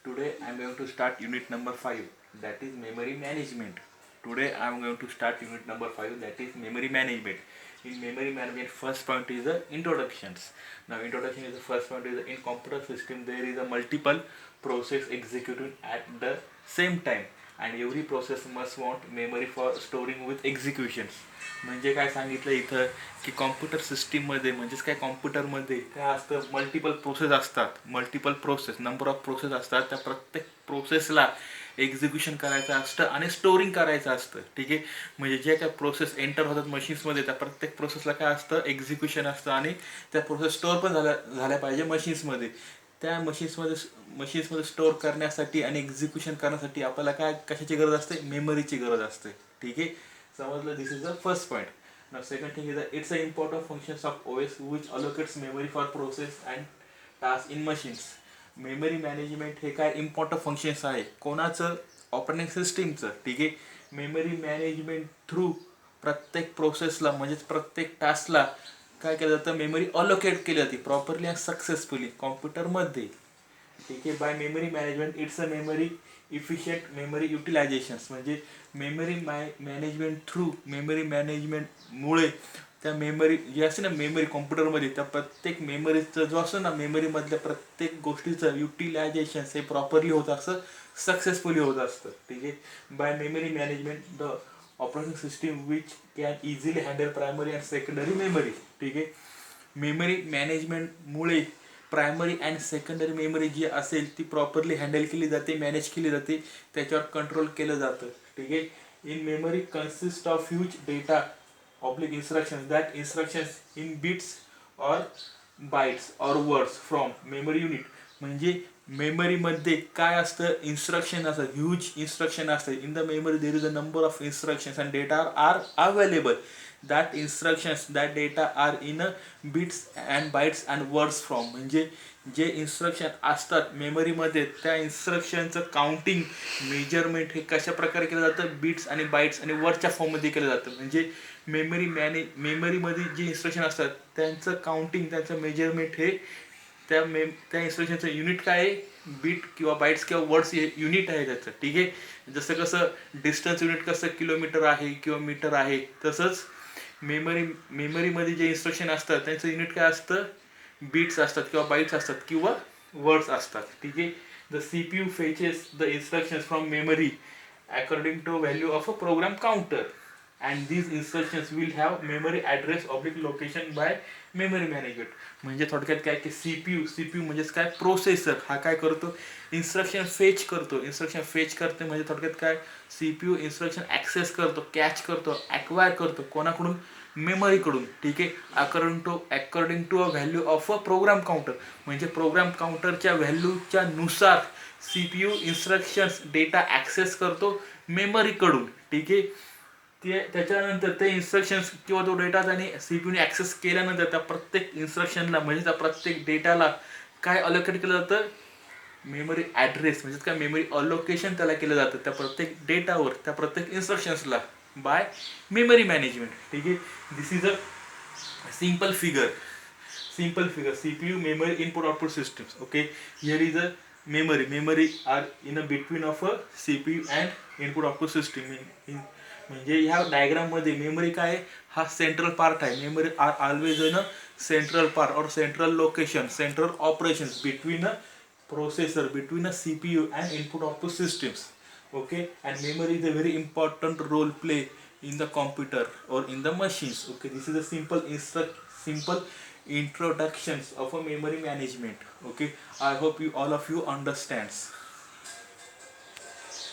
Today I am going to start unit number 5, that is memory management. Today I am going to start unit number 5, that is memory management. In memory management, first point is the introductions. Now introduction is the first point. Is in computer system there is a multiple process executing at the same time, and every process must want memory for storing with executions. म्हणजे काय सांगितलं इथं की computer सिस्टीममध्ये म्हणजेच काय कॉम्प्युटरमध्ये काय असतं, मल्टिपल प्रोसेस असतात. Multiple process, number of process असतात. त्या प्रत्येक प्रोसेसला एक्झिक्युशन करायचं असतं आणि स्टोरिंग करायचं असतं. ठीक आहे. म्हणजे जे काय प्रोसेस एंटर होतात मशीन्समध्ये त्या प्रत्येक प्रोसेसला काय असतं, एक्झिक्युशन असतं आणि त्या प्रोसेस स्टोअर पण झाल्या पाहिजे मशीन्समध्ये. त्या मशीन्समध्ये स्टोअर करण्यासाठी आणि एक्झिक्युशन करण्यासाठी आपल्याला काय कशाची गरज असते, मेमरीची गरज असते. ठीक आहे. समजलं. This is the first point. Now second thing is that it's an important functions of OS which allocates memory for process and tasks in machines. Memory management हे काय इम्पॉर्टंट फंक्शन्स आहे कोणाचं, ऑपरेटिंग सिस्टीमचं. ठीक आहे. मेमरी मॅनेजमेंट थ्रू प्रत्येक प्रोसेसला म्हणजेच प्रत्येक टास्कला काय केलं जातं, मेमरी अलोकेट केली जाते प्रॉपरली अँड सक्सेसफुली कॉम्प्युटरमध्ये. ठीक आहे. By memory management it's a memory efficient memory utilisations. म्हणजे मेमरी मॅनेजमेंट थ्रू मेमरी मॅनेजमेंटमुळे त्या मेमरी जी असते ना मेमरी कॉम्प्युटरमध्ये, त्या प्रत्येक मेमरीचं जो असतो ना मेमरीमधल्या प्रत्येक गोष्टीचं युटिलायझेशन्स हे प्रॉपरली होत असतं, सक्सेसफुली होत असतं. ठीक आहे. By memory management the operating system which can easily handle primary and secondary memory. ठीक आहे. मेमरी मॅनेजमेंटमुळे प्रायमरी अँड सेकंडरी मेमरी जी असेल ती प्रॉपरली हँडल केली जाते, मॅनेज केली जाते, त्याच्यावर कंट्रोल केलं जातं. ठीक आहे. In memory consist of huge data oblique instructions that instructions in bits or bytes or words from memory unit. म्हणजे मेमरीमध्ये काय असतं, इन्स्ट्रक्शन असतं, ह्यूज इन्स्ट्रक्शन असतं. In the memory there is a number of instructions and data are available. That instructions that data are in a bits and bytes and words from. म्हणजे जे instruction असतात मेमरीमध्ये त्या इन्स्ट्रक्शनचं काउंटिंग, मेजरमेंट हे कशा प्रकारे केलं जातं, बिट्स आणि बाईट्स आणि वर्डच्या फॉर्ममध्ये केलं जातं. म्हणजे मेमरीमध्ये जे इन्स्ट्रक्शन असतात त्यांचं काउंटिंग, त्यांचं मेजरमेंट हे त्या इन्स्ट्रक्शनचं युनिट काय आहे, बीट किंवा बाईट्स किंवा वर्ड्स हे युनिट आहे त्याचं. ठीक आहे. जसं कसं डिस्टन्स युनिट कसं किलोमीटर आहे किंवा मीटर आहे, तसंच मेमरीमध्ये जे इन्स्ट्रक्शन असतात त्यांचं युनिट काय असतं, बीट्स असतात किंवा बाईट्स असतात किंवा वर्ड्स असतात. ठीक आहे. The CPU fetches the instructions from memory according to value of a program counter and these instructions will have memory address oblique location by memory management. म्हणजे थोडक्यात काय की सीपीयू म्हणजेच काय, प्रोसेसर हा काय करतो, इन्स्ट्रक्शन फेच करतो. इन्स्ट्रक्शन फेच करते म्हणजे थोडक्यात काय, सीपीयू इन्स्ट्रक्शन ॲक्सेस करतो, कॅच करतो, ॲक्वायर करतो कोणाकडून, मेमरीकडून. ठीक आहे. According to a value of a program counter. म्हणजे प्रोग्राम काउंटरच्या व्हॅल्यूच्या नुसार सीपीयू इन्स्ट्रक्शन्स डेटा ॲक्सेस करतो मेमरीकडून. ठीक आहे. त्याच्यानंतर ते इन्स्ट्रक्शन्स किंवा तो डेटा त्याने सीपीयूने ॲक्सेस केल्यानंतर त्या प्रत्येक इन्स्ट्रक्शनला म्हणजे त्या प्रत्येक डेटाला काय अलोकेट केलं जातं, मेमरी ॲड्रेस म्हणजे काय, मेमरी अलोकेशन त्याला केलं जातं त्या प्रत्येक डेटावर, त्या प्रत्येक इन्स्ट्रक्शन्सला बाय मेमरी मॅनेजमेंट. ठीक आहे. This is a simple figure CPU memory input output systems. Okay, here is a memory are in a between of a CPU and input output system. म्हणजे ह्या डायग्राम मध्ये मेमरी काय, हा central part आहे. Memory are always in a central part और central location, central operations between a processor, between a CPU and input output systems. Okay, and memory is a very important role play in the computer or in the machines. Okay, this is a simple introductions of a memory management. Okay, I hope all of you understands.